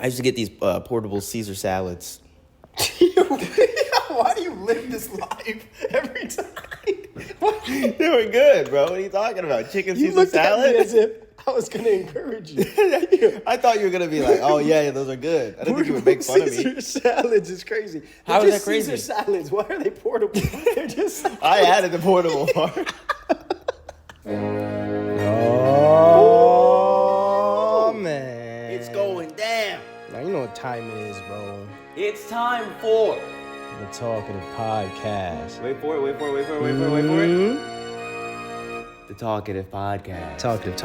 I used to get these portable Caesar salads. Why do you live this life every time? They were good, bro. What are you talking about? Chicken You Caesar looked salad? at me as if I was going to encourage you. I thought you were gonna be like, "Oh yeah, those are good." I didn't think you would make fun of me. Caesar salads is crazy. How They're is just that crazy? Caesar salads. Why are they portable? They're just. I added the portable part. Oh man, It's going down. Now you know what time it is, bro. It's time for The Talkative Podcast. Wait for it. The Talkative Podcast. Talkative.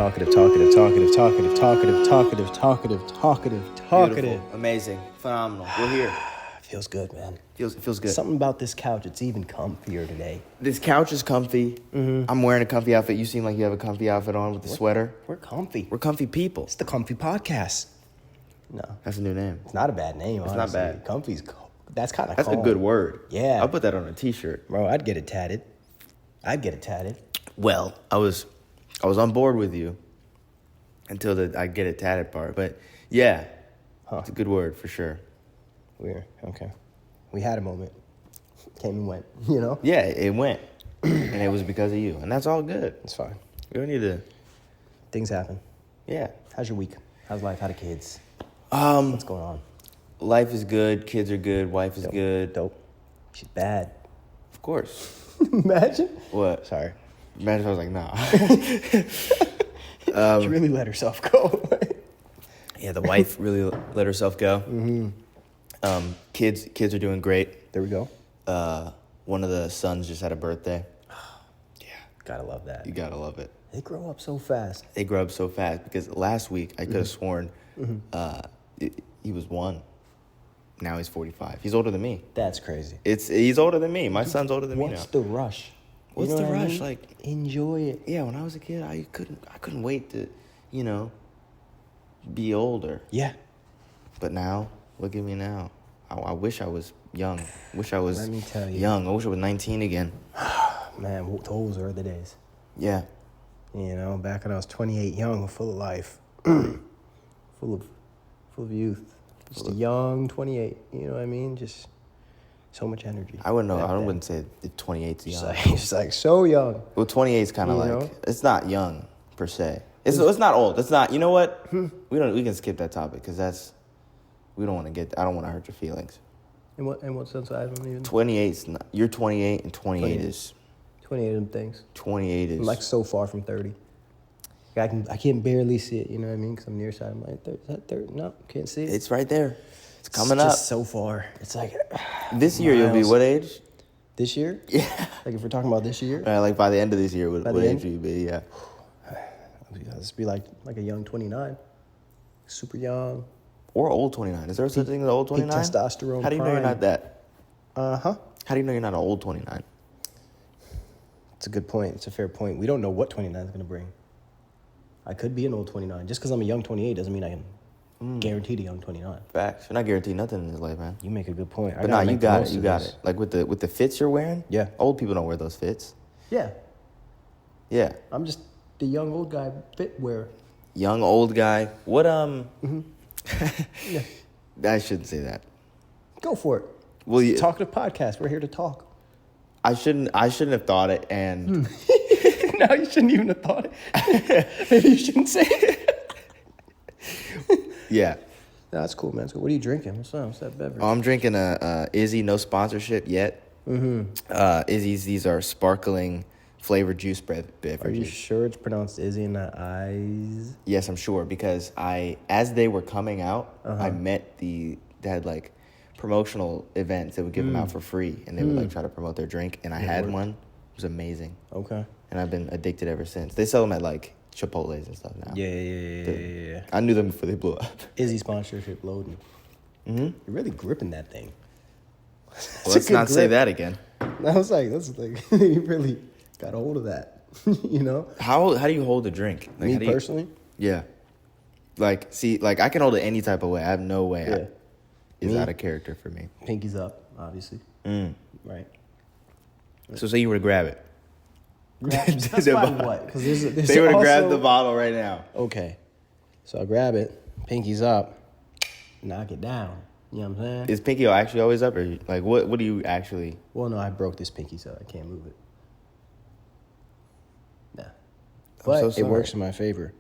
Beautiful. Amazing. Phenomenal. We're here. Feels good, man. Feels good. Something about this couch, it's even comfier today. This couch is comfy. I'm wearing a comfy outfit. You seem like you have a comfy outfit on with the sweater. We're comfy. We're comfy people. It's the Comfy Podcast. No, That's a new name. it's not a bad name, It's honestly. not bad. Comfy's, that's kind of That's a good word. Yeah. I'll put that on a t-shirt. Bro, I'd get it tatted. Well, I was on board with you until I get it tatted part. But yeah, it's a good word for sure. Weird. Okay. We had a moment. Came and went, you know? Yeah, it went. And it was because of you. And that's all good. It's fine. We don't need to. Things happen. Yeah. How's your week? How's life? How the kids? Um, What's going on? Life is good. Kids are good. Wife is good. Dope. She's bad. Of course. Imagine. What? Sorry. Imagine if I was like, nah. She really let herself go. Yeah, the wife really let herself go. Kids are doing great. There we go. One of the sons just had a birthday. Yeah. Gotta love that. You gotta love it. They grow up so fast. They grow up so fast because last week I could have sworn he was 1. Now he's 45. He's older than me. That's crazy. He's older than me. My son's older than me now. What's the rush? What's the rush? Like, enjoy it. yeah, when I was a kid, I couldn't wait to, be older. Yeah. But now, look at me now. I wish I was young. Wish I was Let me tell you. young. I wish I was 19 again. Man, those are the days. Yeah. You know, back when I was 28, young, full of life, full of youth. Just a young 28. You know what I mean? Just so much energy. I wouldn't know. I wouldn't say 28's young. It's like so young. Well, 28 is kind of You like know? it's not young per se. It's not old. It's not. You know what? We can skip that topic because we don't want to get. I don't want to hurt your feelings. In what sense? I don't even. 28's not. You're 28 and 28 is 28 of them things. 28 is I'm like so far from 30. I can barely see it. You know what I mean? Because I'm nearsighted. I'm like, is that 30? No, can't see it. It's right there. It's coming up. Just so far. It's like This year you'll be miles. what age? This year? Yeah. Like if we're talking about this year? Like by the end of this year, what By the age end? will you be? Yeah. Let's be like a young 29. Super young. Or old 29. Is there such thing as old 29? Peak testosterone How do you know you're prime. not that? Uh-huh. How do you know you're not an old 29? It's a good point. It's a fair point. We don't know what 29 is going to bring. I could be an old 29. Just because I'm a young 28 doesn't mean I can guarantee a young 29. Facts. You're not guaranteed nothing in this life, man. You make a good point. But nah, you got it. You got it. Like with the fits you're wearing. Yeah. Old people don't wear those fits. Yeah. Yeah. I'm just the young old guy fit wearer. Young old guy. What Yeah. I shouldn't say that. Go for it. Well, you, Talkative Podcast. We're here to talk. I shouldn't have thought it. And No, you shouldn't even have thought it. Maybe you shouldn't say it. yeah. No, that's cool, man. So what are you drinking? What's that beverage? I'm drinking a Izzy. No sponsorship yet. Izzy's. These are sparkling flavored juice beverages. Are you sure it's pronounced Izzy and not Eyes? Yes, I'm sure because as they were coming out, I met they had like promotional events that would give them out for free, and they would like try to promote their drink, and I had one. It was amazing. Okay. And I've been addicted ever since. They sell them at like Chipotle's and stuff now. Yeah. I knew them before they blew up. Izzy sponsorship loading. You're really gripping that thing. Well, let's not say that again. I was like, you really got a hold of that. You know? How do you hold a drink? Like, Me how do you- personally? Yeah. Like, see, like I can hold it any type of way. I have no way. Yeah. It's Me? out of character for me. Pinkies up, obviously. Right. So say you were to grab it. Specify what? Because there's They would have also- grabbed the bottle right now. Okay. So I grab it, pinkies up. knock it down. You know what I'm saying? Is pinky actually always up, or like what do you actually? Well, no, I broke this pinky, so I can't move it. Nah, but so it works in my favor.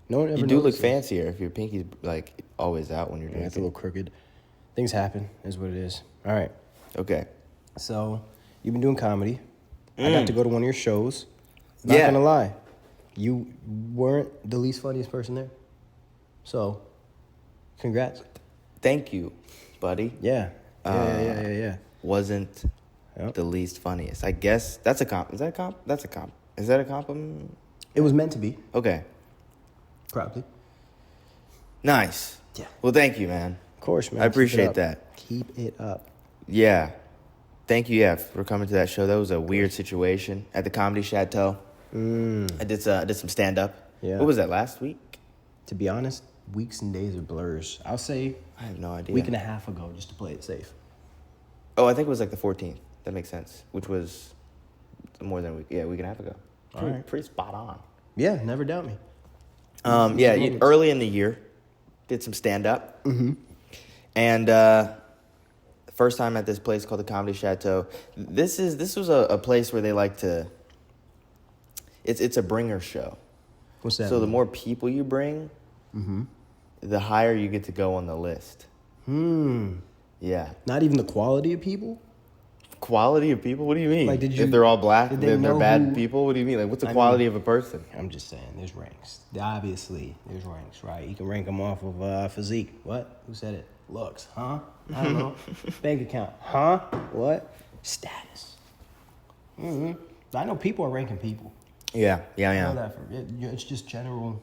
No one ever. You do look notices. fancier if your pinky's like always out when you're drinking. It's a little crooked. Things happen, is what it is. All right. Okay. So you've been doing comedy. I got to go to one of your shows. Not gonna lie, you weren't the least funniest person there. So, congrats. Thank you, buddy. Yeah. Yeah. Wasn't the least funniest. I guess that's a comp. Is that a comp? That's a comp. Is that a compliment? It was meant to be. Okay. Probably. Nice. Yeah. Well, thank you, man. Of course, man. I appreciate that. Keep it up. Yeah. Thank you, for coming to that show. That was a weird situation at the Comedy Chateau. I did some stand-up. Yeah. What was that, last week? To be honest, weeks and days are blurs. I'll say I have no idea. week and a half ago, just to play it safe. Oh, I think it was like the 14th. That makes sense. Which was more than a week. Yeah, a week and a half ago. Pretty spot on. Yeah, never doubt me. Early in the year, did some stand-up. Mm-hmm. And first time at this place called the Comedy Chateau. This was a place where they like to... It's a bringer show. What's that? So the more people you bring, the higher you get to go on the list. Yeah. Not even the quality of people? Quality of people? What do you mean? Like, if they're all black, did they're bad people? What do you mean? Like, what's the quality of a person? I'm just saying, there's ranks. Obviously, there's ranks, right? You can rank them off of physique. What? Who said it? Looks, huh? I don't know. Bank account, huh? What? Status. I know people are ranking people. Yeah. I know that it's just general,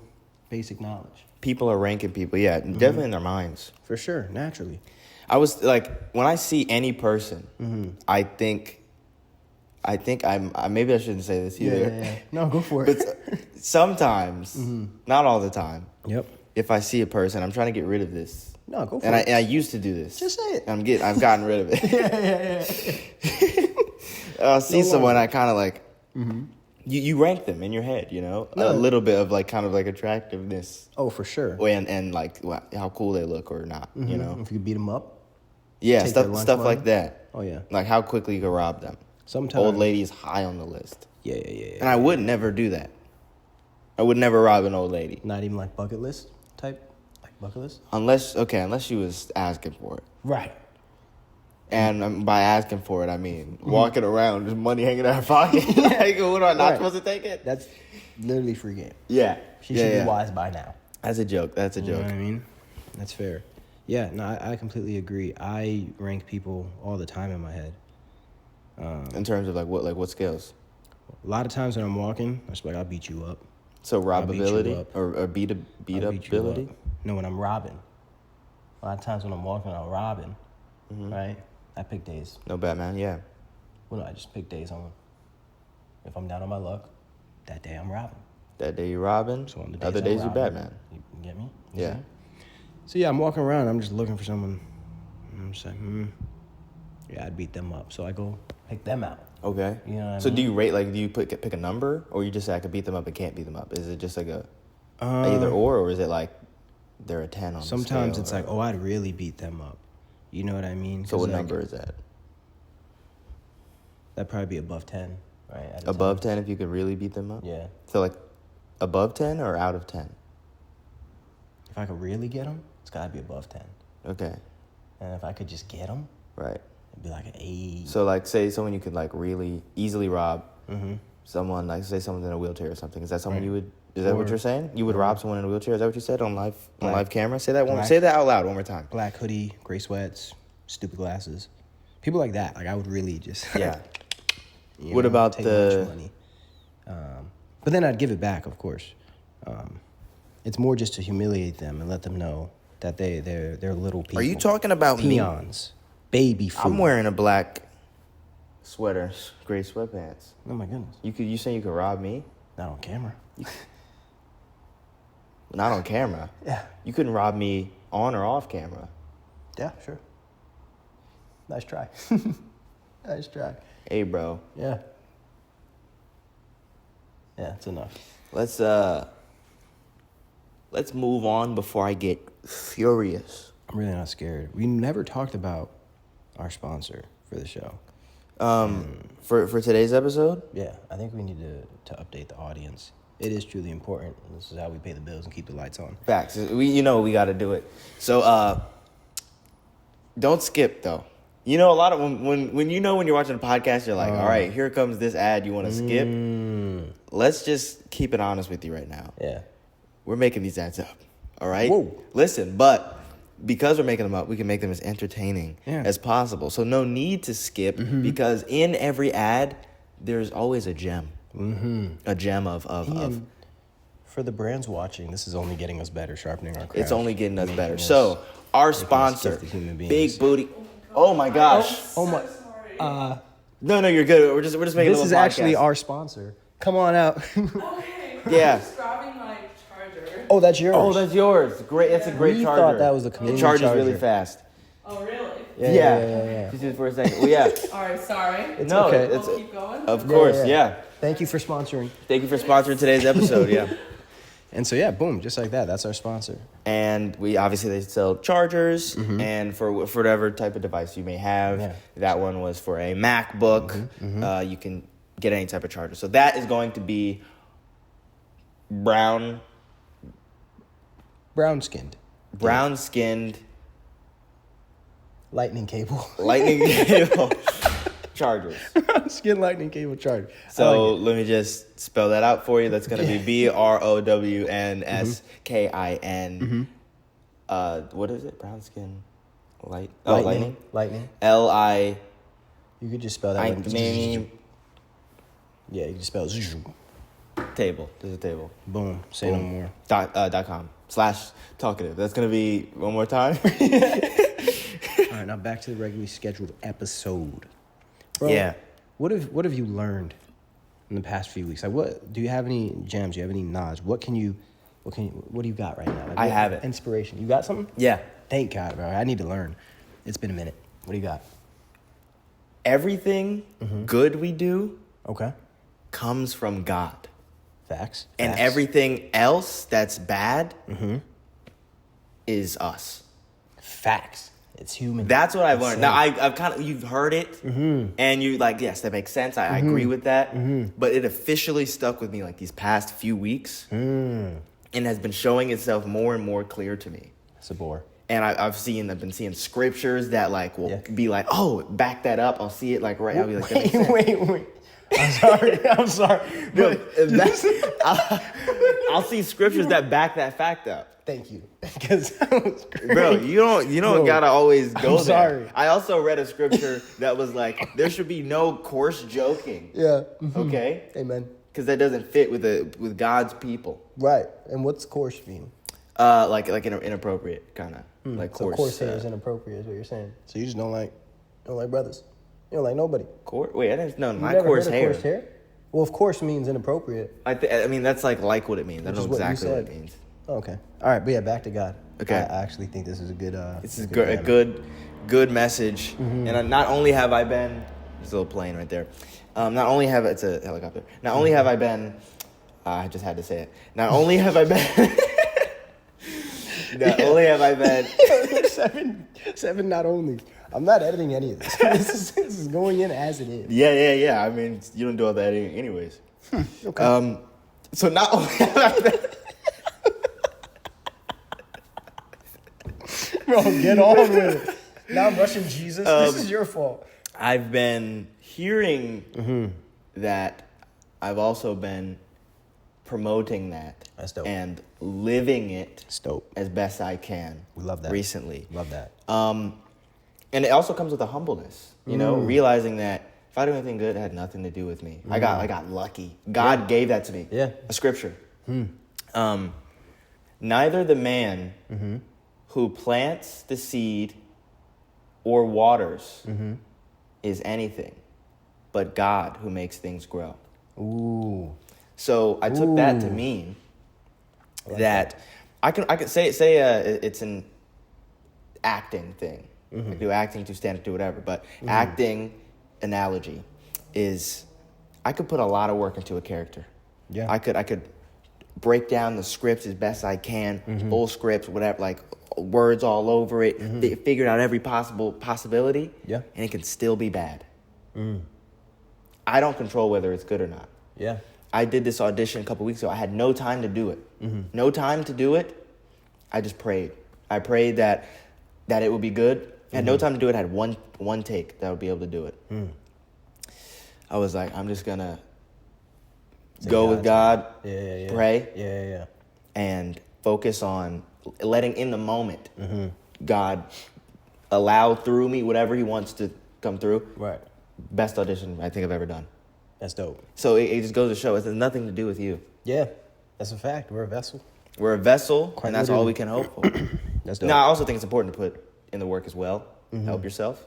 basic knowledge. People are ranking people, definitely in their minds. For sure, naturally. I was like, when I see any person, I think maybe I shouldn't say this either. Yeah. No, go for it. But sometimes, not all the time. Yep. If I see a person, I'm trying to get rid of this. No, go for it. it. And I used to do this. Just say it. I've gotten rid of it. Yeah. I'll see someone, I kind of like, you rank them in your head, a little bit of like kind of like attractiveness. Oh, for sure. And like how cool they look or not, If you could beat them up. Yeah, stuff like that. Oh, yeah. Like how quickly you could rob them. Sometimes. Old lady is high on the list. Yeah. And I would never do that. I would never rob an old lady. Not even like bucket list type? Like bucket list? Unless she was asking for it. Right. And by asking for it, I mean walking around, just money hanging out her pocket. Like, what, am I not supposed to take it? That's literally free game. Yeah. She should be wise by now. That's a joke. You know what I mean? That's fair. Yeah, no, I completely agree. I rank people all the time in my head. In terms of what skills? A lot of times when I'm walking, I'm just like, I'll beat you up. So robbability or beat up ability? No, when I'm robbing. A lot of times when I'm walking, I'm robbing. Right? I pick days. No Batman, yeah. Well, no, I just pick days on. If I'm down on my luck, that day I'm robbing. That day you're robbing. So on the other days you're Batman. You get me? Yeah. So yeah, I'm walking around. I'm just looking for someone. I'm just like, yeah, I'd beat them up. So I go pick them out. Okay. You know what I so mean? do you rate, like, do you pick a number, or you just say I could beat them up and can't beat them up? Is it just like a either or is it like they're a 10 on the scale? Sometimes it's like, I'd really beat them up. You know what I mean? So what number is that? That'd probably be above 10, right? Above 10 if you could really beat them up? Yeah. So like above 10 or out of 10? If I could really get them, it's got to be above 10. Okay. And if I could just get them, right, it'd be like an 8. So like say someone you could like really easily rob, someone like say someone's in a wheelchair or something. Is that someone you would? Is that what you're saying? You would rob someone in a wheelchair? Is that what you said on live camera? Say that Say that out loud one more time. Black hoodie, gray sweats, stupid glasses. People like that. Like I would really just yeah. What about take much money. But then I'd give it back, of course. It's more just to humiliate them and let them know that they're little people. Are you talking about peons? Baby food. I'm wearing a black sweater, gray sweatpants. Oh my goodness. You saying you could rob me? Not on camera. Not on camera. Yeah. You couldn't rob me on or off camera. Yeah, sure. Nice try. Nice try. Hey, bro. Yeah. Yeah, it's enough. Let's move on before I get furious. I'm really not scared. We never talked about our sponsor for the show. For today's episode? Yeah, I think we need to update the audience. It is truly important. This is how we pay the bills and keep the lights on. Facts. We got to do it. So don't skip though. A lot of when you're watching a podcast, you're like, all right, here comes this ad you want to skip. Let's just keep it honest with you right now. Yeah. We're making these ads up. All right? Whoa. Listen, but because we're making them up, we can make them as entertaining as possible. So no need to skip because in every ad, there's always a gem. A gem of For the brands watching, this is only getting us better, sharpening our craft. It's only getting us better. So our sponsor, human beings. Big Booty. Oh my gosh. Oh my. No, you're good. We're just making This a is little podcast. actually our sponsor. Come on out. Okay. Yeah. I'm just grabbing my charger. Oh, that's yours. Oh, that's yours. Great. That's a great We charger. thought that was the It community charges charger. really fast. Oh, really? Yeah. Just use it for a second. Well, yeah. All right, sorry. It's No, okay. We'll keep going. Of course, yeah. Thank you for sponsoring. Thank you for sponsoring today's episode. Yeah. And so, yeah, boom, just like that. That's our sponsor. And they sell chargers and for whatever type of device you may have. Yeah. That one was for a MacBook. You can get any type of charger. So that is going to be brown Brown-skinned. Lightning cable. lightning cable chargers. Brown-skinned lightning cable charger. So let me just spell that out for you. That's going to be BROWNSKIN. What is it? Brown skin. Lightning. Lightning. LI. You could just spell that. Yeah, you can just spell Table. There's a table. boom. Say no more. .com/talkative. That's going to be one more time. All right, now back to the regularly scheduled episode. Bro, Yeah. What have you learned in the past few weeks? Like, what do you have any gems? Do you have any knowledge? What do you got right now? Like, I what have it. Inspiration. You got something? Yeah. Thank God, bro. I need to learn. It's been a minute. What do you got? Everything good we do Okay. comes from God. Facts. And Facts. everything else that's bad is us. Facts. It's human. That's what I've learned. Now, Same. I've kind of, you've heard it, and you're like, yes, that makes sense. I agree with that. But it officially stuck with me like these past few weeks and has been showing itself more and more clear to me. It's a bore. And I've been seeing scriptures that like will Yeah. be like, oh, back that up. I'll see it like right. I'll be like, that makes sense. Wait. I'm sorry. No, But I'll see scriptures that back that fact up. thank you. Because that was great. Bro, you don't Bro, gotta always go I'm there. sorry. I also read a scripture that was like, there should be no coarse joking. Yeah. Okay? Amen. Because that doesn't fit with God's people. Right. And what's coarse mean? Like inappropriate kind of like So coarse. coarse hair is inappropriate, is what you're saying. So you just don't like brothers. You don't like nobody. Wait, I didn't know You my never coarse heard of hair. coarse hair? Well, of course means inappropriate. I mean that's like what it means. I Which don't is know what you exactly what it said. means. Okay. All right, but yeah, back to God. Okay. I actually think this is a good. This is a good message. And not only have I been, there's a little plane right there. Not only have it's a helicopter. Not only have I been, I just had to say it. Not only have I been. Not only have I been. seven. Not only. I'm not editing any of this. This is going in as it is. Yeah. I mean, you don't do all that anyways. Okay. So not only have I been. Bro, get on with it. Now I'm rushing Jesus. This is your fault. I've been hearing that. I've also been promoting that. That's dope. And living it It's dope. as best I can. We love that. Recently. Love that. And it also comes with a humbleness, you know, realizing that if I do anything good, it had nothing to do with me. I got lucky. God gave that to me. Yeah. A scripture. Neither the man who plants the seed or waters is anything, but God who makes things grow. Ooh. So I took that to mean that I could say it's an acting thing. I do acting to stand up to whatever, but acting analogy is I could put a lot of work into a character. Yeah. I could break down the scripts as best I can, full scripts, whatever, like words all over it. They figured out every possibility, Yeah. and it can still be bad. I don't control whether it's good or not. Yeah. I did this audition a couple weeks ago. I had no time to do it. No time to do it. I just prayed. I prayed that it would be good. I had no time to do it. I had one take that I would be able to do it. I was like, I'm just gonna go with God, pray, and focus on letting in the moment God allow through me whatever He wants to come through. Right. Best audition I think I've ever done. That's dope. So it just goes to show it has nothing to do with you. Yeah, that's a fact. We're a vessel. We're a vessel, Quite and that's literally. all we can hope for. That's dope. Now, I also think it's important to put in the work as well, help yourself.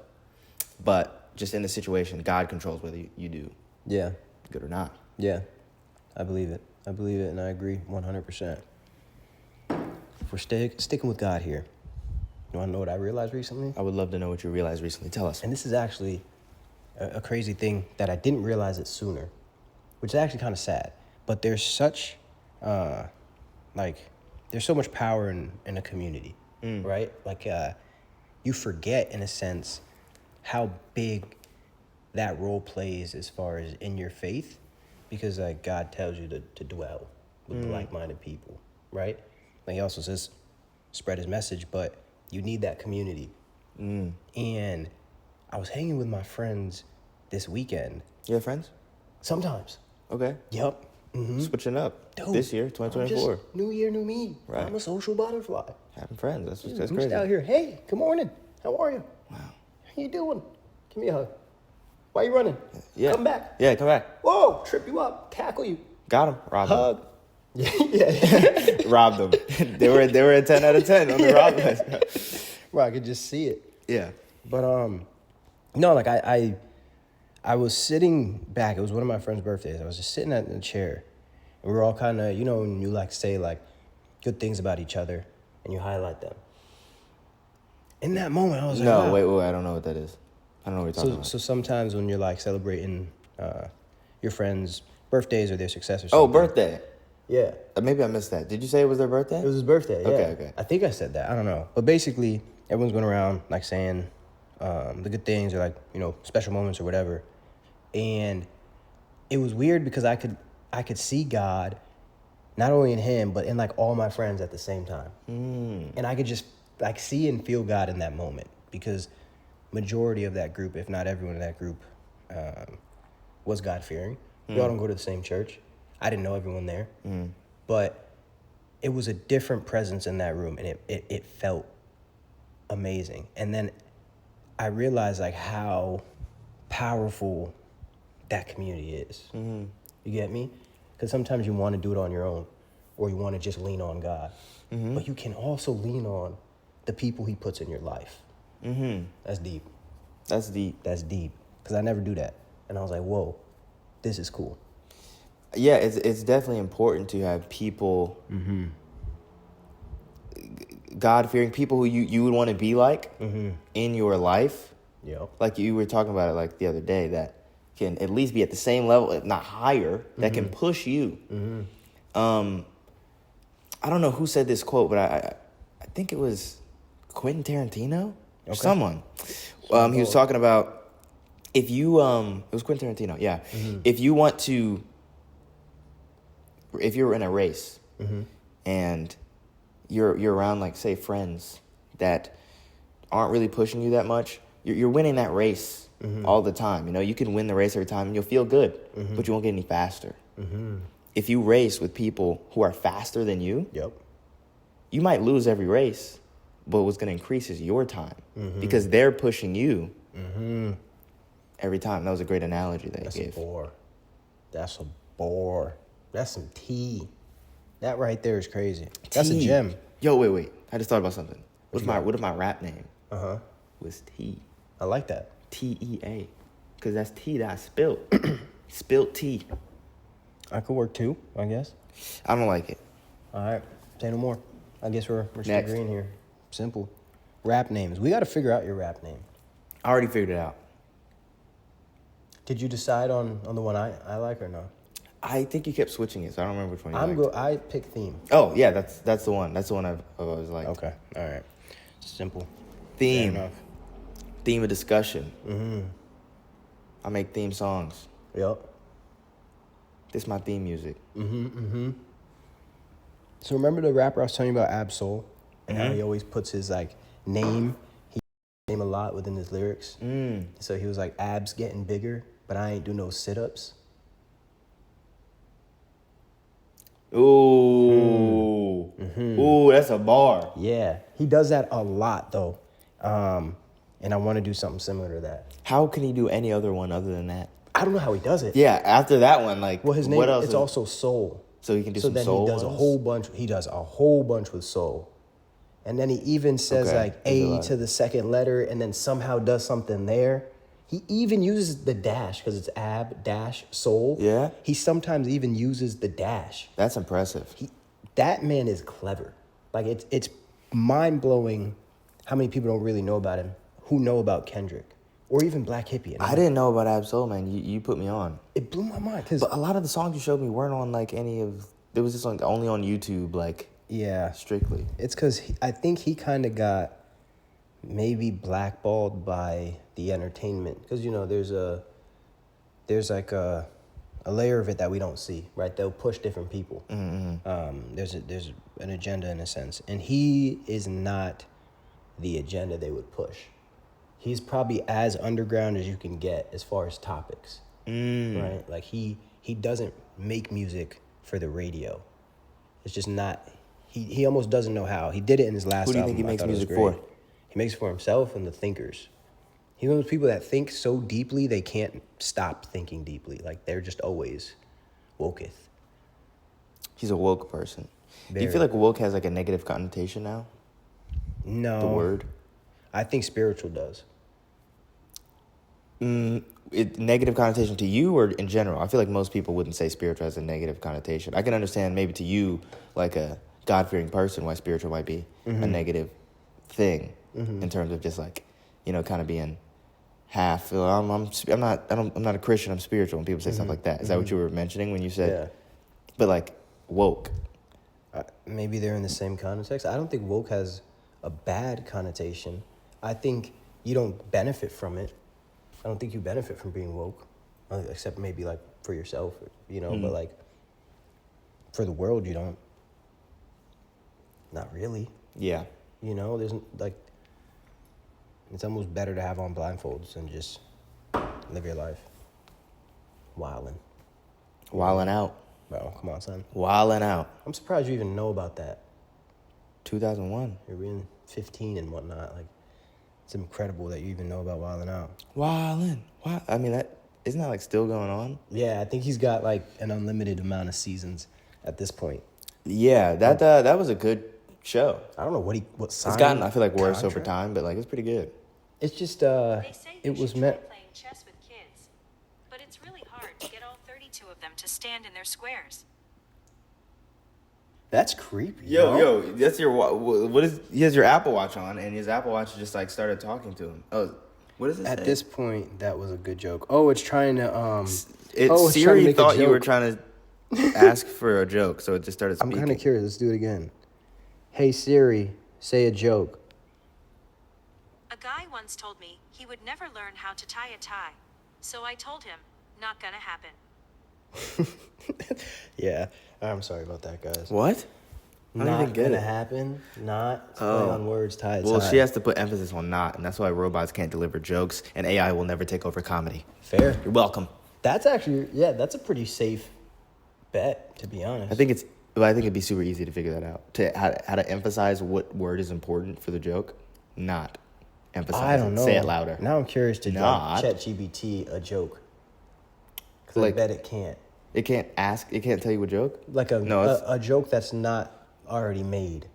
But just in this situation, God controls whether you do Yeah. good or not. Yeah. I believe it. And I agree 100%. If we're sticking with God here, you want to know what I realized recently? I would love to know what you realized recently. Tell us. And this is actually a crazy thing that I didn't realize it sooner, which is actually kind of sad. But there's such, there's so much power in a community, right? Like, you forget, in a sense, how big that role plays as far as in your faith, because like God tells you to dwell with like-minded people, right? Like He also says, spread His message, but you need that community. And I was hanging with my friends this weekend. You have friends? Sometimes. Okay. Yep. Switching up. Dude, This year, I'm 2024. just new year, new me. Right. I'm a social butterfly. Having friends. That's I'm crazy. just out here. Hey, good morning. How are you? Wow. How you doing? Give me a hug. Why you running? Yeah. Come back. Yeah, come back. Whoa, trip you up, tackle you. Got him. Robbed Hug. Yeah. them. Robbed them. They were a 10 out of 10 on the rob list. Well, I could just see it. Yeah. But no, like I was sitting back. It was one of my friend's birthdays. I was just sitting in a chair, and we were all kind of, when you like say like good things about each other, and you highlight them. In that moment, I was like, No, wow. wait. I don't know what that is. I don't know what you're talking about. So sometimes when you're like celebrating your friends' birthdays or their success or something. Oh, birthday. Yeah. Maybe I missed that. Did you say it was their birthday? It was his birthday, yeah. Okay. I think I said that. I don't know. But basically, everyone's going around like saying the good things or like, special moments or whatever. And it was weird because I could see God not only in him, but in like all my friends at the same time. And I could just like see and feel God in that moment because majority of that group, if not everyone in that group, was God-fearing. We all don't go to the same church. I didn't know everyone there. But it was a different presence in that room, and it felt amazing. And then I realized like how powerful that community is. You get me? Because sometimes you want to do it on your own, or you want to just lean on God. But you can also lean on the people He puts in your life. That's deep. That's deep. That's deep. Because I never do that. And I was like, whoa, this is cool. Yeah, it's definitely important to have people, God-fearing people who you would want to be like in your life. Yep. Like you were talking about it like the other day, that can at least be at the same level, if not higher, that can push you. I don't know who said this quote, but I think it was Quentin Tarantino or someone. He was talking about if you it was Quentin Tarantino, yeah. If you want to, if you're in a race and you're around like say friends that aren't really pushing you that much, you're winning that race all the time. You can win the race every time and you'll feel good, but you won't get any faster. If you race with people who are faster than you, you might lose every race, but what's going to increase is your time because they're pushing you every time. That was a great analogy that you gave. That's a bore. That's some tea. That right there is crazy. That's a gem. Yo, wait. I just thought about something. What if my rap name was T? I like that. TEA. Because that's tea that I spilled. Spilt tea. I could work too, I guess. I don't like it. All right. Say no more. I guess we're still Next. agreeing here. Simple. Rap names. We got to figure out your rap name. I already figured it out. Did you decide on the one I like or no? I think you kept switching it, so I don't remember which one you liked. I pick theme. Oh, yeah, that's the one. That's the one I've always liked. Okay, all right. Simple. Theme. Fair enough. Theme of discussion. Mm-hmm. I make theme songs. Yep. This is my theme music. So remember the rapper I was telling you about, Ab Soul? And how he always puts his, like, name. He name a lot within his lyrics. So he was like, abs getting bigger, but I ain't do no sit-ups. Ooh. Ooh, that's a bar. Yeah. He does that a lot, though. And I want to do something similar to that. How can he do any other one other than that? I don't know how he does it. Yeah, after that one, like, Well, his name, what else it's also Soul. So he can do so some then soul he does ones? he does a whole bunch with Soul. And then he even says, Okay, like, there's a A lot. to the second letter, and then somehow does something there. He even uses the dash, because it's Ab, dash, Soul. Yeah? He sometimes even uses the dash. That's impressive. That man is clever. Like, it's mind-blowing how many people don't really know about him, who know about Kendrick, or even Black Hippie. I didn't know about Ab-Soul, man. You put me on. It blew my mind, because... But a lot of the songs you showed me weren't on, like, any of... It was just, like, only on YouTube, like, Yeah. strictly. It's because I think he kind of got maybe blackballed by the entertainment. Because, you know, there's like a layer of it that we don't see, right? They'll push different people. There's an agenda in a sense. And he is not the agenda they would push. He's probably as underground as you can get as far as topics, right? Like he doesn't make music for the radio. It's just not... He almost doesn't know how. He did it in his last album. Who do you think he I makes thought it was music great. for? He makes it for himself and the thinkers. He's one of those people that think so deeply they can't stop thinking deeply. Like, they're just always woketh. He's a woke person. Do Very. you feel like woke has, like, a negative connotation now? No. The word? I think spiritual does. Negative connotation to you or in general? I feel like most people wouldn't say spiritual has a negative connotation. I can understand maybe to you, like a God-fearing person, why spiritual might be a negative thing in terms of just like, you know, kind of being half. I'm not a Christian. I'm spiritual. When people say stuff like that, is that what you were mentioning when you said? Yeah. But like woke. Maybe they're in the same context. I don't think woke has a bad connotation. I think you don't benefit from it. I don't think you benefit from being woke, except maybe like for yourself, you know, but like for the world, you don't. Not really. Yeah. You know, there's like, it's almost better to have on blindfolds and just live your life. Wildin'. Wildin' out. Bro, come on, son. Wildin' out. I'm surprised you even know about that. 2001. You're being 15 and whatnot. Like, it's incredible that you even know about Wildin' Out. Wildin'. Wow. I mean, isn't that like still going on? Yeah, I think he's got like an unlimited amount of seasons at this point. Yeah, that was a good show. I don't know what sign. It's gotten, I feel like, worse over contract? time, but like it's pretty good. It's just They say you it was should meant. try playing chess with kids, but it's really hard to get all 32 of them to stand in their squares. That's creepy. Yo, that's your what is? He has your Apple Watch on, and his Apple Watch just like started talking to him. Oh, what does it At say? this point, that was a good joke. Oh, it's trying to It's trying Siri to make a thought you were joke. trying to ask for a joke, so it just started I'm speaking. kind of curious. Let's do it again. Hey Siri, say a joke. A guy once told me he would never learn how to tie a tie, so I told him, not gonna happen. Yeah, I'm sorry about that, guys. What? I don't Not even get gonna it. happen. Not it's Oh. play on words. Tie. Well, she has to put emphasis on not, and that's why robots can't deliver jokes, and AI will never take over comedy. Fair. You're welcome. That's actually that's a pretty safe bet, to be honest. I think it'd be super easy to figure that out. How to emphasize what word is important for the joke, not emphasize. I don't know. Say it louder. Now I'm curious to Not. ChatGPT a joke. Because Like- I bet it can't. It can't ask. It can't tell you what joke. Like No, a joke that's not already made.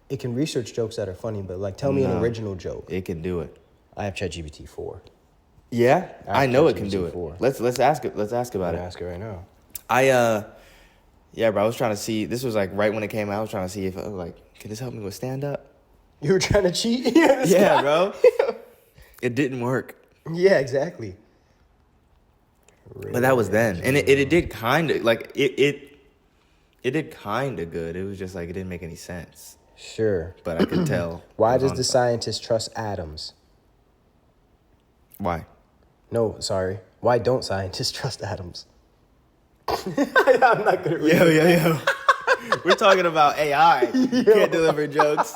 It can research jokes that are funny, but like tell me an No. original joke. It can do it. I have ChatGPT 4. Yeah, I know it can ChatGPT do it. 4. Let's ask it. Let's ask I'm about gonna it. ask it right now. Yeah, bro. I was trying to see. This was like right when it came out. I was trying to see if can this help me with stand up? You were trying to cheat? Yeah, bro. It didn't work. Yeah, exactly. But that was then, and it did kind of like it did kind of good. It was just like it didn't make any sense. Sure. But I could tell. Why does the scientist trust atoms? Why? No, sorry. Why don't scientists trust atoms? I'm not gonna read Yo. We're talking about AI. You can't deliver jokes.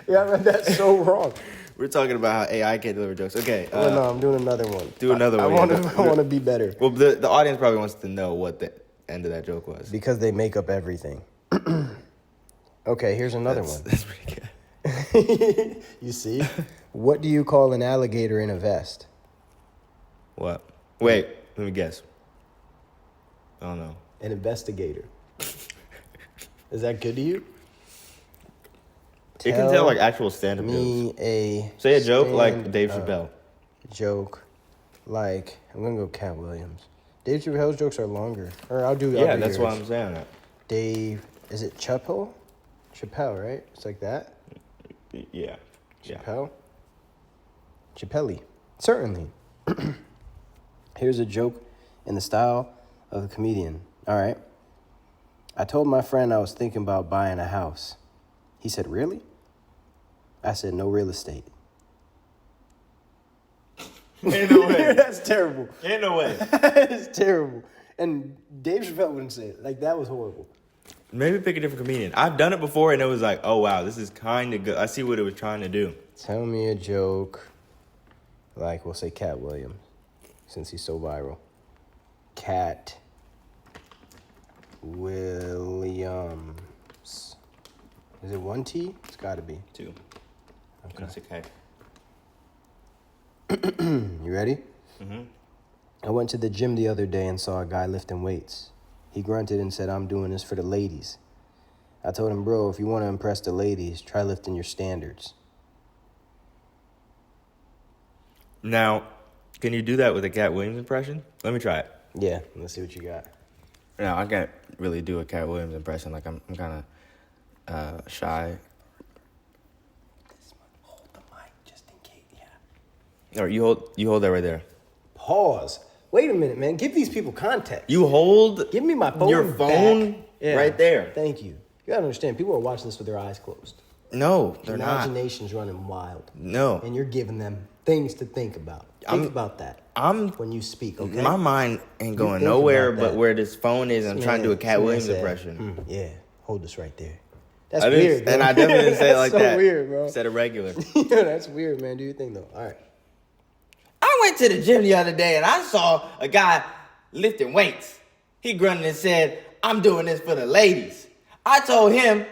Yeah, man, that's so wrong. We're talking about how AI can't deliver jokes. Okay. No, I'm doing another one. Do another one. I want to be better. Well, the audience probably wants to know what the end of that joke was. Because they make up everything. Okay, here's another one. That's pretty good. You see? What do you call an alligator in a vest? What? Wait, let me guess. I don't know. An investigator. Is that good to you? It can tell like actual stand-up jokes. Say a joke like Dave Chappelle. Joke like, I'm going to go Cat Williams. Dave Chappelle's jokes are longer. Or I'll do Yeah, that's why I'm saying that. Dave, is it Chappelle? Chappelle, right? It's like that? Yeah. Chappelle? Chappelle. Certainly. Here's a joke in the style of the comedian. All right. I told my friend I was thinking about buying a house. He said, really? I said, no real estate. Ain't no way. That's terrible. Ain't no way. That is terrible. And Dave Chappelle wouldn't say it. Like, that was horrible. Maybe pick a different comedian. I've done it before, and it was like, oh, wow, this is kind of good. I see what it was trying to do. Tell me a joke. Like, we'll say Cat Williams, since he's so viral. Cat Williams. Is it 1 T? It's got to be. 2. Okay. It's okay. You ready? Mm-hmm. I went to the gym the other day and saw a guy lifting weights. He grunted and said, I'm doing this for the ladies. I told him, bro, if you want to impress the ladies, try lifting your standards. Now, can you do that with a Cat Williams impression? Let me try it. Yeah, let's see what you got. No, I can't really do a Cat Williams impression. Like, I'm kind of shy. Hold the mic just in case, yeah. Or you hold that right there. Pause. Wait a minute, man. Give these people context. You hold Give me my phone your phone back. Yeah. right there. Thank you. You gotta understand, people are watching this with their eyes closed. No, they're not. Imagination's running wild. No. And you're giving them things to think about. Think about that when you speak, okay? My mind ain't going think nowhere about but that. where this phone is. I'm trying to do a Cat Williams impression. Yeah, hold this right there. That's I didn't- weird, bro. and I definitely didn't say it like That's so that. weird, bro. Said it regular. Yeah, that's weird, man. Do your thing, though. All right. I went to the gym the other day and I saw a guy lifting weights. He grunted and said, I'm doing this for the ladies. I told him,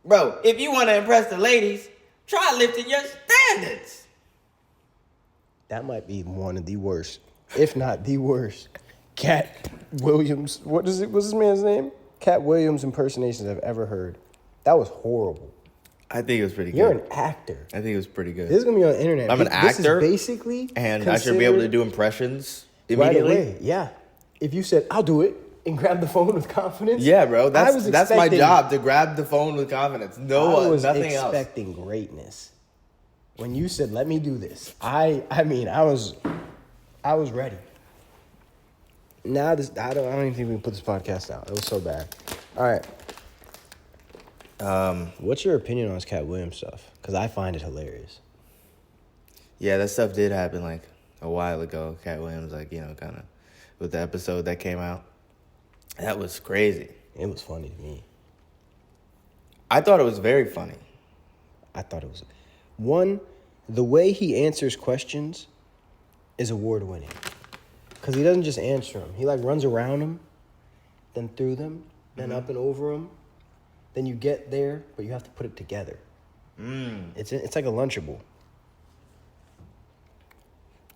bro, if you want to impress the ladies, try lifting your standards. That might be one of the worst, if not the worst, Cat Williams. What's this man's name? Cat Williams impersonations I've ever heard. That was horrible. I think it was pretty good. You're an actor. I think it was pretty good. This is gonna be on the internet. I'm an actor, This is basically and I should be able to do impressions right immediately. away. Yeah. If you said, I'll do it, and grab the phone with confidence. Yeah, bro. That's my expecting- job, to grab the phone with confidence. I was Nothing else. expecting greatness. When you said, let me do this, I was ready. Now I don't even think we can put this podcast out. It was so bad. All right. What's your opinion on this Cat Williams stuff? Because I find it hilarious. Yeah, that stuff did happen like a while ago. Cat Williams, like, kind of with the episode that came out. That was crazy. It was funny to me. I thought it was very funny. I thought it was... One, the way he answers questions is award-winning. Because he doesn't just answer them. He, runs around them, then through them, then up and over them. Then you get there, but you have to put it together. It's like a Lunchable.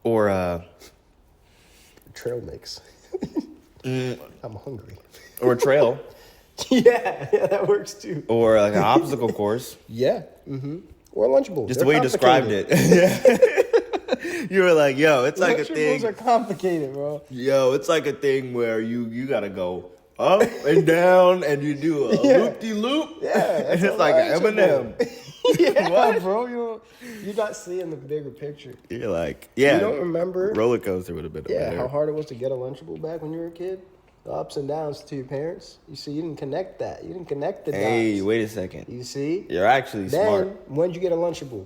Or, Trail mix. I'm hungry. or trail. Yeah, that works too. Or like an obstacle course. Yeah, or Lunchables. Just the way you described it. You were like, yo, it's like a thing. Lunchables are complicated, bro. Yo, it's like a thing where you gotta go up and down and you do a loop-de-loop. Yeah, And it's like an M&M. Yeah, What? bro. You're not seeing the bigger picture. You're like, yeah. You don't remember? Roller coaster would have been better. How hard it was to get a Lunchable back when you were a kid? The ups and downs to your parents. You see, you didn't connect that. You didn't connect the dots. Hey, wait a second. You see? You're actually smart. Then, when'd you get a Lunchable?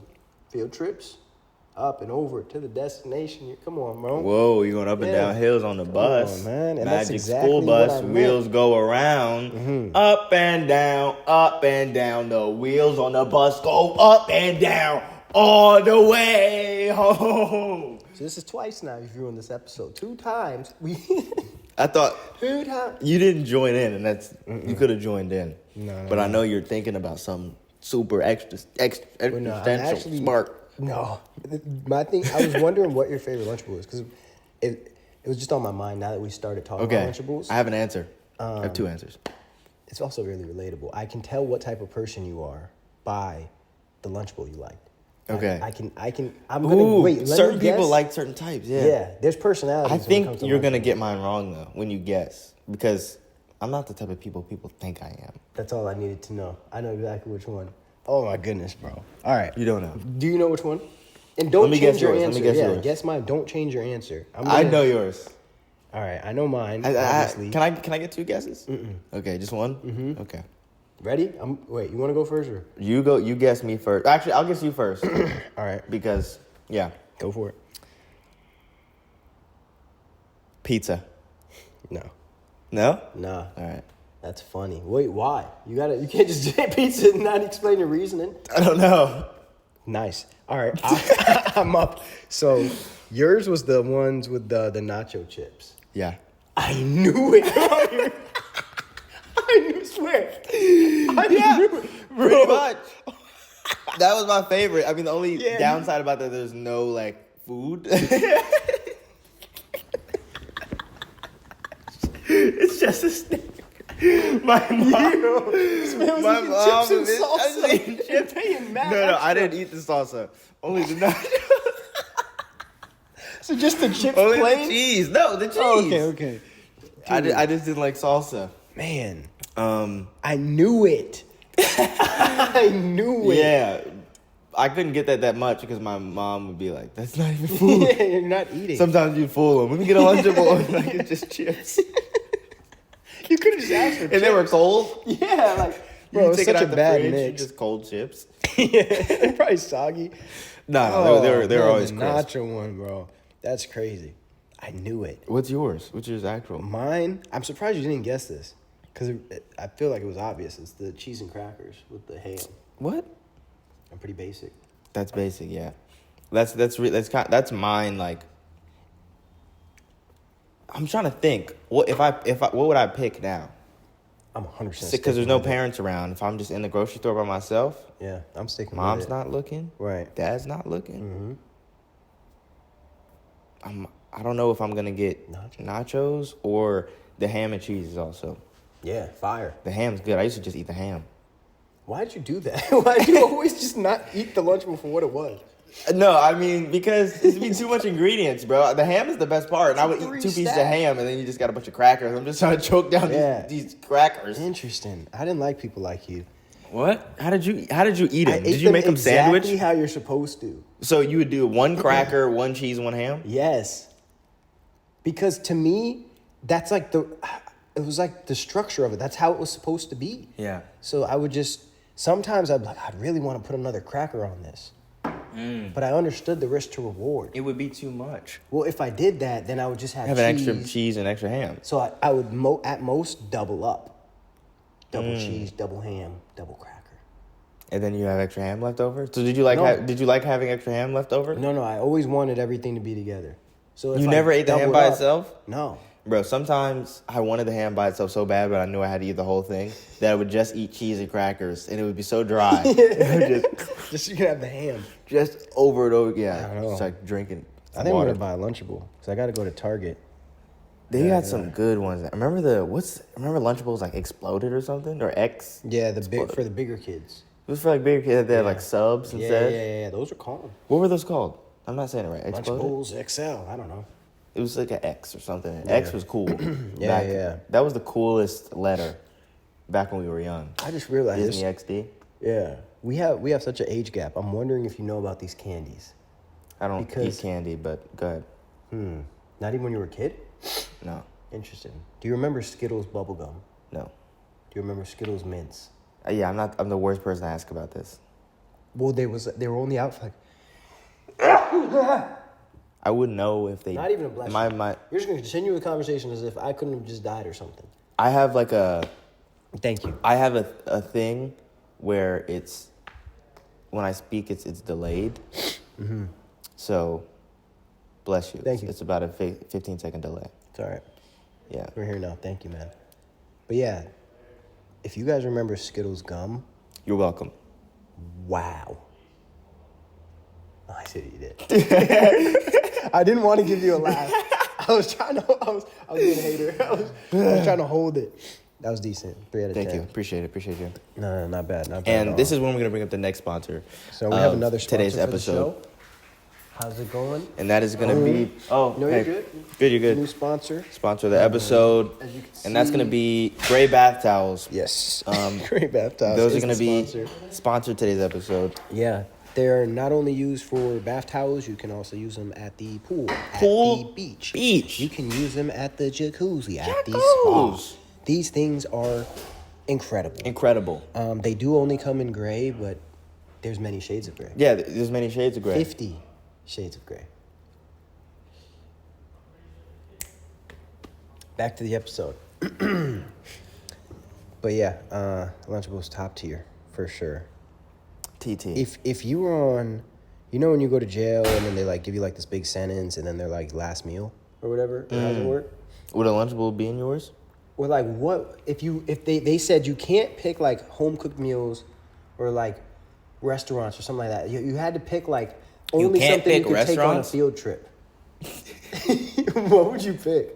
Field trips? Up and over to the destination. Come on, bro. Whoa, you're going up and down hills on the bus. On, man. And Magic that's exactly school bus, what I meant. wheels go around. Up and down. The wheels on the bus go up and down all the way home. So this is twice now you've ruined this episode. 2 times. I thought 2 times. you didn't join in, and that's you could have joined in. No, but I know you're thinking about something super existential, smart. No. My thing, I was wondering what your favorite Lunchable is, because it was just on my mind now that we started talking about Lunchables. I have an answer. I have 2 answers. It's also really relatable. I can tell what type of person you are by the Lunchable you liked. Okay. I'm gonna wait. Certain people like certain types. Yeah. Yeah. There's personalities. I when it think comes to you're gonna Lunchables. get mine wrong though when you guess, because I'm not the type of people think I am. That's all I needed to know. I know exactly which one. Oh my goodness, bro. All right. You don't know. Do you know which one? And don't Let me change guess your yours. answer. Let me guess yeah, yours. guess mine. Don't change your answer. I know yours. All right. I know mine. Can Obviously. I get 2 guesses? Okay, just one. Okay. Ready? Wait. You want to go first or? You go. You guess me first. Actually, I'll guess you first. All right. Because Go for it. pizza. No. No. Nah. All right. That's funny. Wait. Why? You can't just say pizza and not explain your reasoning. I don't know. Nice. All right. I'm up. So yours was the ones with the nacho chips. Yeah. I knew it. I knew. Swear. I knew it, bro. Pretty much. That was my favorite. I mean, the only downside about that, there's no like food. It's just a snack. My mom. My mom. Chips and salsa. Chips. No, I didn't eat the salsa. Only the nachos. So just the chips Only plain? the cheese. No, the cheese. Oh, okay. I just didn't like salsa. Man. I knew it. I knew it. Yeah. I couldn't get that much because my mom would be like, that's not even food. Yeah, you're not eating. Sometimes you fool them. Let me get a Lunchable. Like, it's just chips. You could have just asked for And they were cold. Yeah, like, bro, it's take such it out a the bad fridge, mix. just cold chips. Yeah, they're probably soggy. No, they're man, always the crisp. nacho one, bro. That's crazy. I knew it. What's yours? What's yours actual? Mine, I'm surprised you didn't guess this. Because I feel like it was obvious. It's the cheese and crackers with the ham. What? I'm pretty basic. That's basic, yeah. That's mine. Like, I'm trying to think. What would I pick now? I'm 100% Because there's no parents around. If I'm just in the grocery store by myself, Yeah, I'm sticking mom's with it. not looking, Right. dad's not looking. I don't know if I'm gonna get nachos or the ham and cheese is also. Yeah, fire. The ham's good. I used to just eat the ham. Why'd you do that? Why'd you always just not eat the Lunchable for what it was? No, I mean, because it'd be too much ingredients, bro. The ham is the best part. And I would eat 2 pieces of ham, and then you just got a bunch of crackers. I'm just trying to choke down these crackers. Interesting. I didn't like people like you. What? How did you eat I them? ate Did you make them exactly sandwich? how you're supposed to. So you would do 1 cracker, 1 cheese, 1 ham? Yes. Because to me, that's like it was like the structure of it. That's how it was supposed to be. Yeah. So I would sometimes I'd be like, I'd really want to put another cracker on this. But I understood the risk to reward. It would be too much. Well, if I did that, then I would just have Have an extra cheese and extra ham. So I would at most double up. Double cheese, double ham, double cracker. And then you have extra ham left over? So did you like having extra ham left over? No, I always wanted everything to be together. So if You I never ate the ham doubled by up- itself? No. Bro, sometimes I wanted the ham by itself so bad, but I knew I had to eat the whole thing, that I would just eat cheese and crackers, and it would be so dry. It would Just so you can have the ham. just over and over. Yeah, I don't know. it's like drinking I think I'm water. gonna buy a Lunchable because I got to go to Target. They got some good ones. Remember Lunchables like exploded or something, or X? Yeah, for the bigger kids. It was for like bigger kids. They had like subs instead. Yeah. Those are calm. What were those called? I'm not saying it right. Exploded. Lunchables XL. I don't know. It was like an X or something. X was cool. Yeah. That was the coolest letter back when we were young. I just realized Disney XD. Yeah. We have such an age gap. I'm wondering if you know about these candies. I don't eat candy, but go ahead. Not even when you were a kid? No. Interesting. Do you remember Skittles bubblegum? No. Do you remember Skittles mints? Yeah, I'm the worst person to ask about this. Well, they were only out for like... I wouldn't know if they... Not even a blessing. My You're just going to continue the conversation as if I couldn't have just died or something. I have like a... Thank you. I have a thing where it's... When I speak, it's delayed. Mm-hmm. So, bless you. Thank you. It's about a 15-second delay. It's all right. Yeah. We're here now. Thank you, man. But yeah, if you guys remember Skittles gum... You're welcome. Wow. Oh, I see what you did. I didn't want to give you a laugh. I was being a hater. I was trying to hold it. That was decent. 3 out of 10. Thank you. Appreciate you. No, not bad. Not bad. And this is when we're going to bring up the next sponsor. So we have another sponsor today's for the episode. show. How's it going? And that is going to be... Oh, No, hey. you're good. Good, you're good. New sponsor. Sponsor of the episode. As you can And that's see- going to be Gray Bath Towels. Yes. Great bath towels. Those are is going to the be sponsor. sponsored today's episode. Yeah. They're not only used for bath towels, you can also use them at the pool, at Pool, the beach. beach. You can use them at the jacuzzi, at the spa. Jacuzzi. These things are incredible. Incredible. They do only come in gray, but there's many shades of gray. Yeah, there's many shades of gray. 50 shades of gray. Back to the episode. But yeah, Lunchables top tier for sure. TT. If you were on, you know when you go to jail and then they like give you like this big sentence and then they're like last meal or whatever, or how's it work? Would a Lunchable be in yours? Or like what if they said you can't pick like home cooked meals or like restaurants or something like that. You had to pick like only can't something you pick could take on a restaurants? field trip. What would you pick?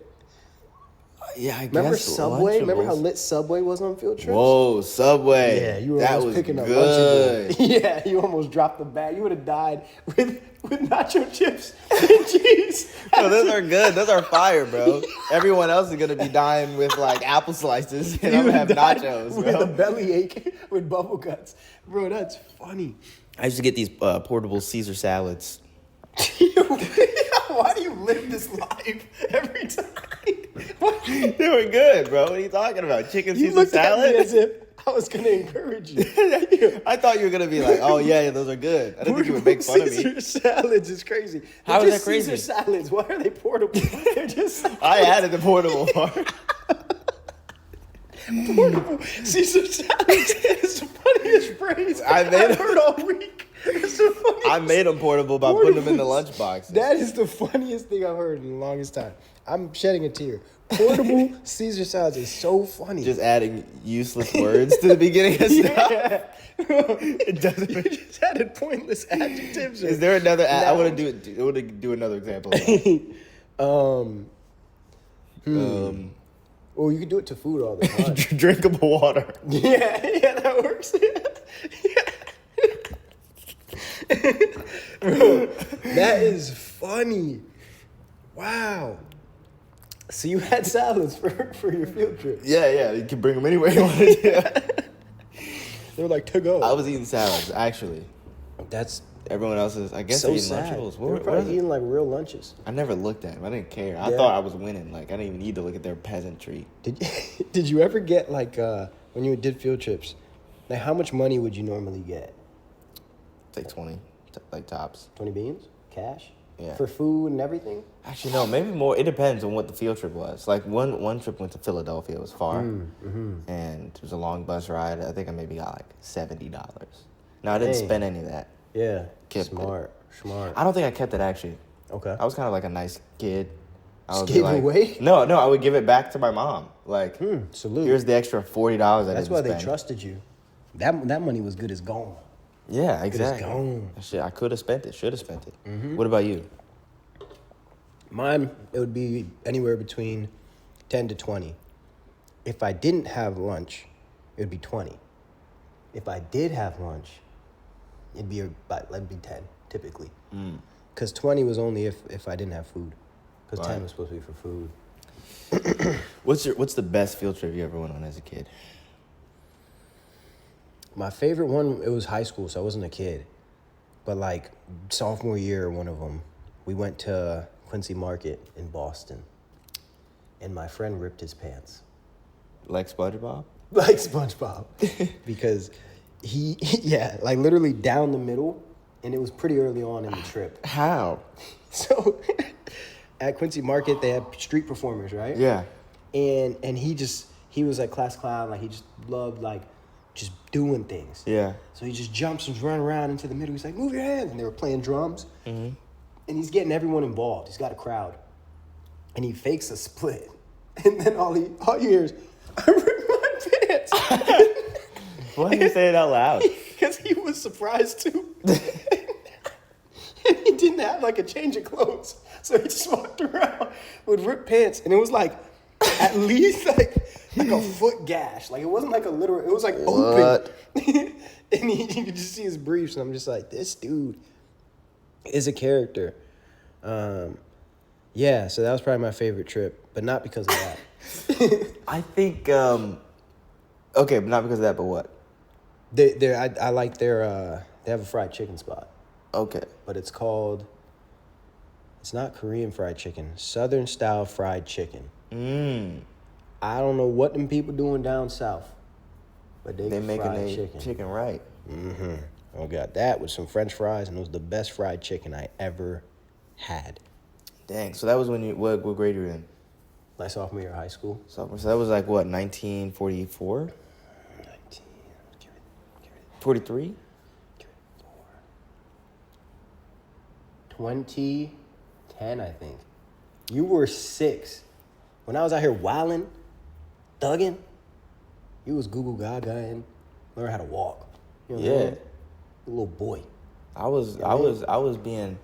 Yeah, I Remember guess Subway? Remember how Lunchables. lit Subway was on field trips? Whoa, Subway. Yeah, you were that almost was picking up good. Lunchables. Yeah, you almost dropped the bag. You would have died with nacho chips and cheese. No, those are good. Those are fire, bro. Everyone else is gonna be dying with like apple slices, and I'm gonna have nachos, with a bro. bellyache with bubble guts. Bro, that's funny. I used to get these portable Caesar salads. Why do you live this life every time? They were good, bro. What are you talking about? Chicken You Caesar looked at me salad? as if I was going to encourage you. I thought you were gonna be like, oh yeah, those are good. I didn't think you would make fun of me. Caesar salads is crazy. They're How is just that crazy? Caesar salads. Why are they portable? They're just I added the portable part. portable Caesar salads. It's the funniest phrase I made I've it. heard all week. It's the funniest. I made them portable by putting them in the lunch boxes. That is the funniest thing I've heard in the longest time. I'm shedding a tear. Portable Caesar salads is so funny. Just adding useless words to the beginning of stuff. Yeah. It doesn't. You just added pointless adjectives. Is there another? I No. want to do another example. Of that. Well, you can do it to food all the time. Drinkable water. Yeah, that works. Bro, that is funny. Wow. So you had salads for your field trip. Yeah, you can bring them anywhere you want to. They were like to go. I was eating salads actually. That's Everyone else is, I guess, so they're eating sad. Lunchables. They were What probably is it? eating like real lunches. I never looked at them. I didn't care. I Yeah. thought I was winning. Like I didn't even need to look at their peasantry. Did you ever get like when you did field trips? Like how much money would you normally get? It's like 20, like tops. 20 beans? Cash? Yeah. For food and everything? Actually, no, maybe more. It depends on what the field trip was. Like one trip went to Philadelphia. It was far, and it was a long bus ride. I think I maybe got like $70. No, I didn't Dang. spend any of that. Yeah. Kept it. Smart. I don't think I kept it actually. Okay. I was kind of like a nice kid. I Just would be gave it like, away? No, I would give it back to my mom. Like, Salute. here's the extra $40 I That's didn't why spend. they trusted you. That money was good as gone. Yeah, Good as exactly. gone. Shit, I could have spent it. Should have spent it. What about you? Mine, it would be anywhere between 10 to 20. If I didn't have lunch, it would be 20. If I did have lunch, it'd be 10 typically. Because 20 was only if I didn't have food. Because 10 Right. was supposed to be for food. What's the best field trip you ever went on as a kid? My favorite one, it was high school, so I wasn't a kid. But like sophomore year, one of them, we went to Quincy Market in Boston. And my friend ripped his pants. Like SpongeBob? Like SpongeBob. Because yeah, like literally down the middle. And it was pretty early on in the trip. How? So at Quincy Market, they have street performers, right? Yeah. And he was like class clown. Like he just loved like just doing things. Yeah. So he just jumps and runs around into the middle. He's like, move your hands. And they were playing drums. Mm-hmm. And he's getting everyone involved. He's got a crowd. And he fakes a split. And then all you hear is, I ripped my pants. Why did you say it out loud? Because he was surprised too. And he didn't have like a change of clothes. So he just walked around with ripped pants. And it was like at least like a foot gash. Like it wasn't like a literal, it was like open. And you could just see his briefs. And I'm just like, this dude is a character. Yeah, so that was probably my favorite trip, but not because of that. I think, okay, but not because of that, but what? I like their, they have a fried chicken spot. Okay. But it's not Korean fried chicken, Southern style fried chicken. I don't know what them people doing down south, but they making fried their chicken right. Mm-hmm. I got that with some French fries, and it was the best fried chicken I ever had. Dang, so that was when what grade you were in? My sophomore year of high school. So that was like, what, 1944? 19, 43? 2010, I think. You were 6. When I was out here wilding, thugging, you was Google Gaga and learn how to walk. You know what I mean? A little boy. I was being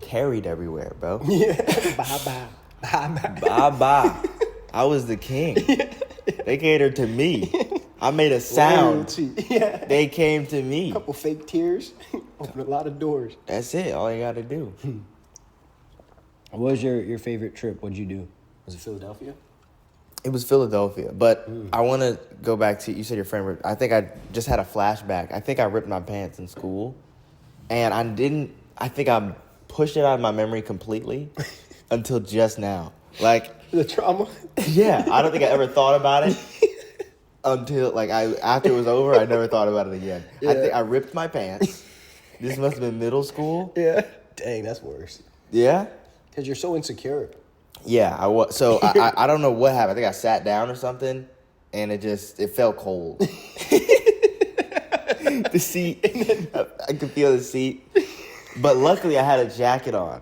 carried everywhere, bro. Yeah. Bye-bye. Bye-bye. Bye-bye. I was the king. They catered to me. I made a sound. Yeah. They came to me. A couple fake tears. Opened a lot of doors. That's it. All you got to do. What was your favorite trip? What'd you do? Was it Philadelphia? It was Philadelphia, but I want to go back to, you said your friend ripped. I think I just had a flashback. I think I ripped my pants in school, and I think I pushed it out of my memory completely until just now. Like, the trauma? Yeah, I don't think I ever thought about it until, like, after it was over, I never thought about it again. Yeah. I think I ripped my pants. This must have been middle school. Yeah. Dang, that's worse. Yeah? Because you're so insecure. Yeah, I was. So I don't know what happened. I think I sat down or something, and it felt cold. The seat, I could feel the seat. But luckily, I had a jacket on.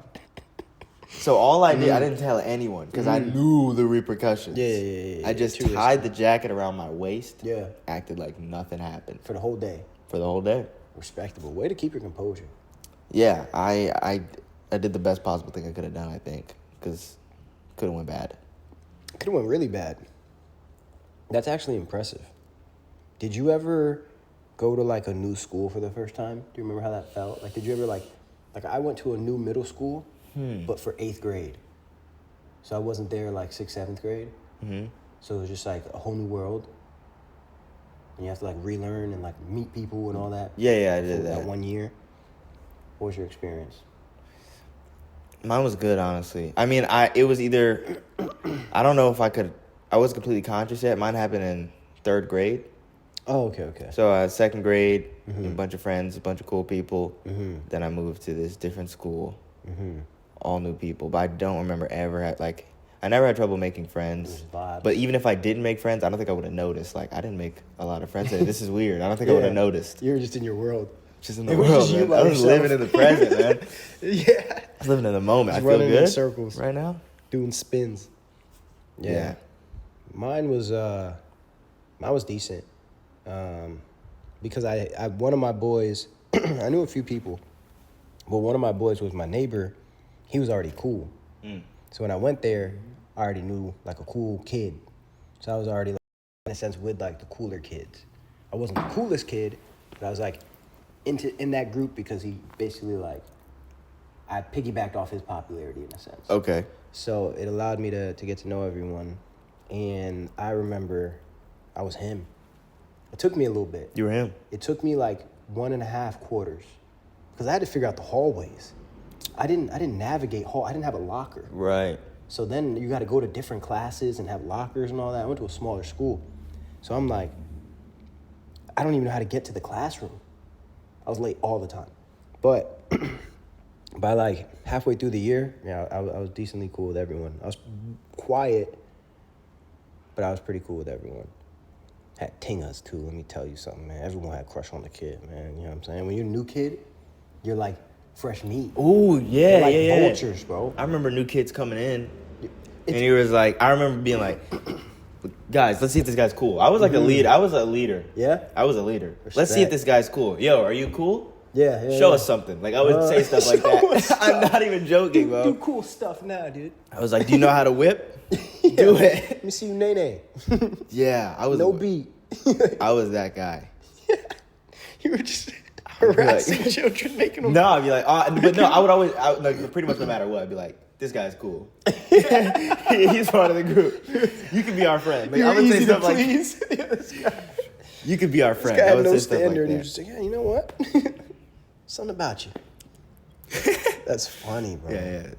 So all I did, I didn't tell anyone because I knew the repercussions. Yeah. I just tied the jacket around my waist. Yeah. Acted like nothing happened. For the whole day. For the whole day. Respectable. Way to keep your composure. Yeah, I did the best possible thing I could have done, I think, because could have went bad. Could have went really bad. That's actually impressive. Did you ever go to like a new school for the first time? Do you remember how that felt? Like, did you ever like I went to a new middle school, but for 8th grade. So I wasn't there like 6th, 7th grade. Mm-hmm. So it was just like a whole new world. And you have to like relearn and like meet people and all that. Yeah, I did that. 1 year. What was your experience? Mine was good, honestly. I mean, it was either, I don't know if I wasn't completely conscious yet. Mine happened in 3rd grade. Oh, okay. So 2nd grade, a bunch of friends, a bunch of cool people. Mm-hmm. Then I moved to this different school, all new people. But I don't remember I never had trouble making friends. But even if I didn't make friends, I don't think I would have noticed. Like, I didn't make a lot of friends today. This is weird. I don't think I would have noticed. You were just in your world. Just in the world, man. I was living in the present, man. Yeah. I was living in the moment. Just I feel running good in circles right now. Doing spins. Yeah. Mine was decent. Because I one of my boys, I knew a few people, but one of my boys was my neighbor. He was already cool. So when I went there, I already knew like a cool kid. So I was already like, in a sense with like the cooler kids. I wasn't the coolest kid, but I was like in that group because he basically like, I piggybacked off his popularity in a sense. Okay. So it allowed me to get to know everyone. And I remember I was him. It took me a little bit. You were him. It took me like 1.5 quarters because I had to figure out the hallways. I didn't navigate hall. I didn't have a locker. Right. So then you got to go to different classes and have lockers and all that. I went to a smaller school. So I'm like, I don't even know how to get to the classroom. I was late all the time. But by like halfway through the year, yeah, I was decently cool with everyone. I was quiet, but I was pretty cool with everyone. Had tingas too, let me tell you something, man. Everyone had a crush on the kid, man. You know what I'm saying? When you're a new kid, you're like fresh meat. Ooh, yeah, You're like yeah. vultures, bro. I remember new kids coming in, and he was like, I remember being like, guys, let's see if this guy's cool. I was like a leader. I was a leader. Yeah? I was a leader. Respect. Let's see if this guy's cool. Yo, are you cool? Yeah. Show us something. Like, I would say stuff like that. I'm not even joking, bro. Do cool stuff now, dude. I was like, do you know how to whip? Do it. Let me see you, Nene. Yeah, I was. No beat. I was that guy. You were just harassing children, making them. No, I'd be like, but no, I would always, like, pretty much no matter what, I'd be like, this guy's cool. He's part of the group. You can be our friend. Like, I would say stuff like, you could be our friend. This guy I had would no say stuff like standard. that. And you just like, yeah, you know what? Something about you. That's funny, bro. Yeah.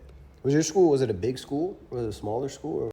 Was your school, was it a big school? Was it a smaller school? Or